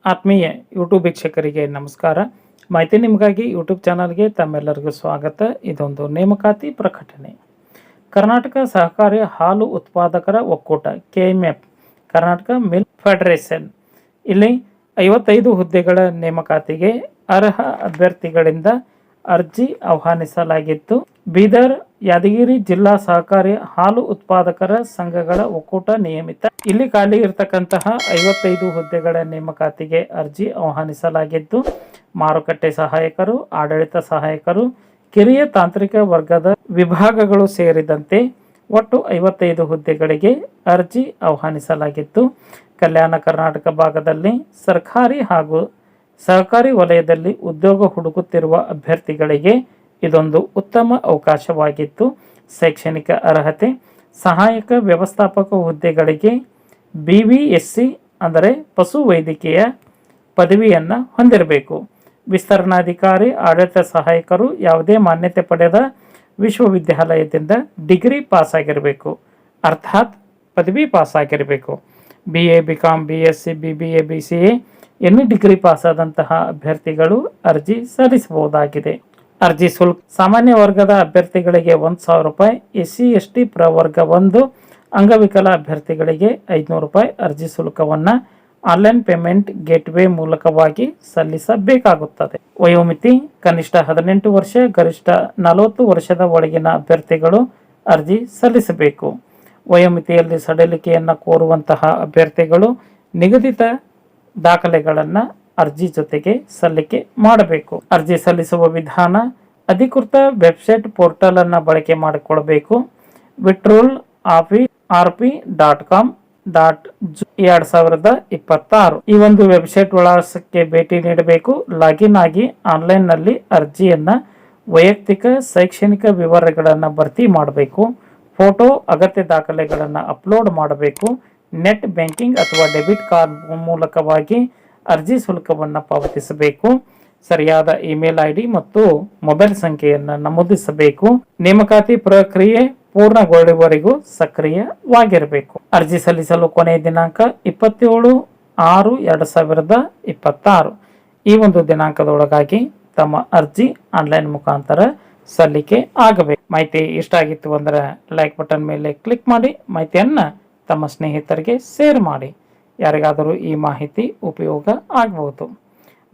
ಆತ್ಮೀಯ ಯೂಟ್ಯೂಬ್ ವೀಕ್ಷಕರಿಗೆ ನಮಸ್ಕಾರ. ಮಾಹಿತಿ ನಿಮಗಾಗಿ ಯೂಟ್ಯೂಬ್ ಚಾನಲ್ಗೆ ತಮ್ಮೆಲ್ಲರಿಗೂ ಸ್ವಾಗತ. ಇದೊಂದು ನೇಮಕಾತಿ ಪ್ರಕಟಣೆ. ಕರ್ನಾಟಕ ಸಹಕಾರಿ ಹಾಲು ಉತ್ಪಾದಕರ ಒಕ್ಕೂಟ KMF, ಕರ್ನಾಟಕ ಮಿಲ್ಕ್ ಫೆಡರೇಷನ್ ಇಲ್ಲಿ 55 ಹುದ್ದೆಗಳ ನೇಮಕಾತಿಗೆ ಅರ್ಹ ಅಭ್ಯರ್ಥಿಗಳಿಂದ ಅರ್ಜಿ ಆಹ್ವಾನಿಸಲಾಗಿತ್ತು. ಬೀದರ್, ಯಾದಗಿರಿ ಜಿಲ್ಲಾ ಸಹಕಾರಿ ಹಾಲು ಉತ್ಪಾದಕರ ಸಂಘಗಳ ಒಕ್ಕೂಟ ನಿಯಮಿತ. ಇಲ್ಲಿ ಖಾಲಿ ಇರತಕ್ಕಂತಹ 55 ಹುದ್ದೆಗಳ ನೇಮಕಾತಿಗೆ ಅರ್ಜಿ ಆಹ್ವಾನಿಸಲಾಗಿದ್ದು, ಮಾರುಕಟ್ಟೆ ಸಹಾಯಕರು, ಆಡಳಿತ ಸಹಾಯಕರು, ಕಿರಿಯ ತಾಂತ್ರಿಕ ವರ್ಗದ ವಿಭಾಗಗಳು ಸೇರಿದಂತೆ ಒಟ್ಟು 55 ಹುದ್ದೆಗಳಿಗೆ ಅರ್ಜಿ ಆಹ್ವಾನಿಸಲಾಗಿತ್ತು. ಕಲ್ಯಾಣ ಕರ್ನಾಟಕ ಭಾಗದಲ್ಲಿ ಸರ್ಕಾರಿ ಹಾಗೂ ಸಹಕಾರಿ ವಲಯದಲ್ಲಿ ಉದ್ಯೋಗ ಹುಡುಕುತ್ತಿರುವ ಅಭ್ಯರ್ಥಿಗಳಿಗೆ ಇದೊಂದು ಉತ್ತಮ ಅವಕಾಶವಾಗಿತ್ತು. ಶೈಕ್ಷಣಿಕ ಅರ್ಹತೆ: ಸಹಾಯಕ ವ್ಯವಸ್ಥಾಪಕ ಹುದ್ದೆಗಳಿಗೆ BVSC ಅಂದರೆ ಪಶು ವೈದ್ಯಕೀಯ ಪದವಿಯನ್ನು ಹೊಂದಿರಬೇಕು. ವಿಸ್ತರಣಾಧಿಕಾರಿ, ಆಡಳಿತ ಸಹಾಯಕರು ಯಾವುದೇ ಮಾನ್ಯತೆ ಪಡೆದ ವಿಶ್ವವಿದ್ಯಾಲಯದಿಂದ ಡಿಗ್ರಿ ಪಾಸ್ ಆಗಿರಬೇಕು, ಅರ್ಥಾತ್ ಪದವಿ ಪಾಸ್ ಆಗಿರಬೇಕು. BA, BCom, BSc, BBA, BCA any degree pass ಆದಂತಹ ಅಭ್ಯರ್ಥಿಗಳು ಅರ್ಜಿ ಸಲ್ಲಿಸಬಹುದಾಗಿದೆ. ಅರ್ಜಿ ಶುಲ್ಕ: ಸಾಮಾನ್ಯ ವರ್ಗದ ಅಭ್ಯರ್ಥಿಗಳಿಗೆ 1,000 ರೂಪಾಯಿ, SC ST ಪ್ರವರ್ಗ 1 ಅಂಗವಿಕಲ ಅಭ್ಯರ್ಥಿಗಳಿಗೆ 500 ರೂಪಾಯಿ ಅರ್ಜಿ ಶುಲ್ಕವನ್ನು ಆನ್ಲೈನ್ ಪೇಮೆಂಟ್ ಗೇಟ್ವೇ ಮೂಲಕವಾಗಿ ಸಲ್ಲಿಸಬೇಕಾಗುತ್ತದೆ. ವಯೋಮಿತಿ: ಕನಿಷ್ಠ 18 ವರ್ಷ, ಗರಿಷ್ಠ 40 ವರ್ಷದ ಒಳಗಿನ ಅಭ್ಯರ್ಥಿಗಳು ಅರ್ಜಿ ಸಲ್ಲಿಸಬೇಕು. ವಯೋಮಿತಿಯಲ್ಲಿ ಸಡಿಲಿಕೆಯನ್ನು ಕೋರುವಂತಹ ಅಭ್ಯರ್ಥಿಗಳು ನಿಗದಿತ ದಾಖಲೆಗಳನ್ನು ಅರ್ಜಿ ಜೊತೆಗೆ ಸಲ್ಲಿಕೆ ಮಾಡಬೇಕು. ಅರ್ಜಿ ಸಲ್ಲಿಸುವ ವಿಧಾನ: ಅಧಿಕೃತ ವೆಬ್ಸೈಟ್ ಪೋರ್ಟಲ್ ಅನ್ನು ಬಳಕೆ ಮಾಡಿಕೊಳ್ಳಬೇಕು. withdrawalrp.com.2026 ಈ ಒಂದು ವೆಬ್ಸೈಟ್ ವಿಳಾಸಕ್ಕೆ ಭೇಟಿ ನೀಡಬೇಕು. ಲಾಗಿನ್ ಆಗಿ ಆನ್ಲೈನ್ ನಲ್ಲಿ ಅರ್ಜಿಯನ್ನ ವೈಯಕ್ತಿಕ ಶೈಕ್ಷಣಿಕ ವಿವರಗಳನ್ನು ಭರ್ತಿ ಮಾಡಬೇಕು. ಫೋಟೋ, ಅಗತ್ಯ ದಾಖಲೆಗಳನ್ನು ಅಪ್ಲೋಡ್ ಮಾಡಬೇಕು. ನೆಟ್ ಬ್ಯಾಂಕಿಂಗ್ ಅಥವಾ ಡೆಬಿಟ್ ಕಾರ್ಡ್ ಮೂಲಕವಾಗಿ ಅರ್ಜಿ ಶುಲ್ಕವನ್ನು ಪಾವತಿಸಬೇಕು. ಸರಿಯಾದ ಇಮೇಲ್ ID ಮತ್ತು ಮೊಬೈಲ್ ಸಂಖ್ಯೆಯನ್ನು ನಮೂದಿಸಬೇಕು. ನೇಮಕಾತಿ ಪ್ರಕ್ರಿಯೆ ಪೂರ್ಣಗೊಳ್ಳುವವರೆಗೂ ಸಕ್ರಿಯವಾಗಿರಬೇಕು. ಅರ್ಜಿ ಸಲ್ಲಿಸಲು ಕೊನೆಯ ದಿನಾಂಕ 27/6/2026. ಈ ಒಂದು ದಿನಾಂಕದೊಳಗಾಗಿ ತಮ್ಮ ಅರ್ಜಿ ಆನ್ಲೈನ್ ಮುಖಾಂತರ ಸಲ್ಲಿಕೆ ಆಗಬೇಕು. ಮಾಹಿತಿ ಇಷ್ಟ ಆಗಿತ್ತು ಅಂದರೆ ಲೈಕ್ ಬಟನ್ ಮೇಲೆ ಕ್ಲಿಕ್ ಮಾಡಿ, ಮಾಹಿತಿಯನ್ನು ತಮ್ಮ ಸ್ನೇಹಿತರಿಗೆ ಶೇರ್ ಮಾಡಿ. ಯಾರಿಗಾದರೂ ಈ ಮಾಹಿತಿ ಉಪಯೋಗ ಆಗಬಹುದು.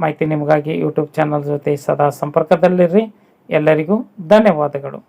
ಮಾಹಿತಿ ನಿಮಗಾಗಿ ಯೂಟ್ಯೂಬ್ ಚಾನಲ್ ಜೊತೆ ಸದಾ ಸಂಪರ್ಕದಲ್ಲಿರ್ರಿ. ಎಲ್ಲರಿಗೂ ಧನ್ಯವಾದಗಳು.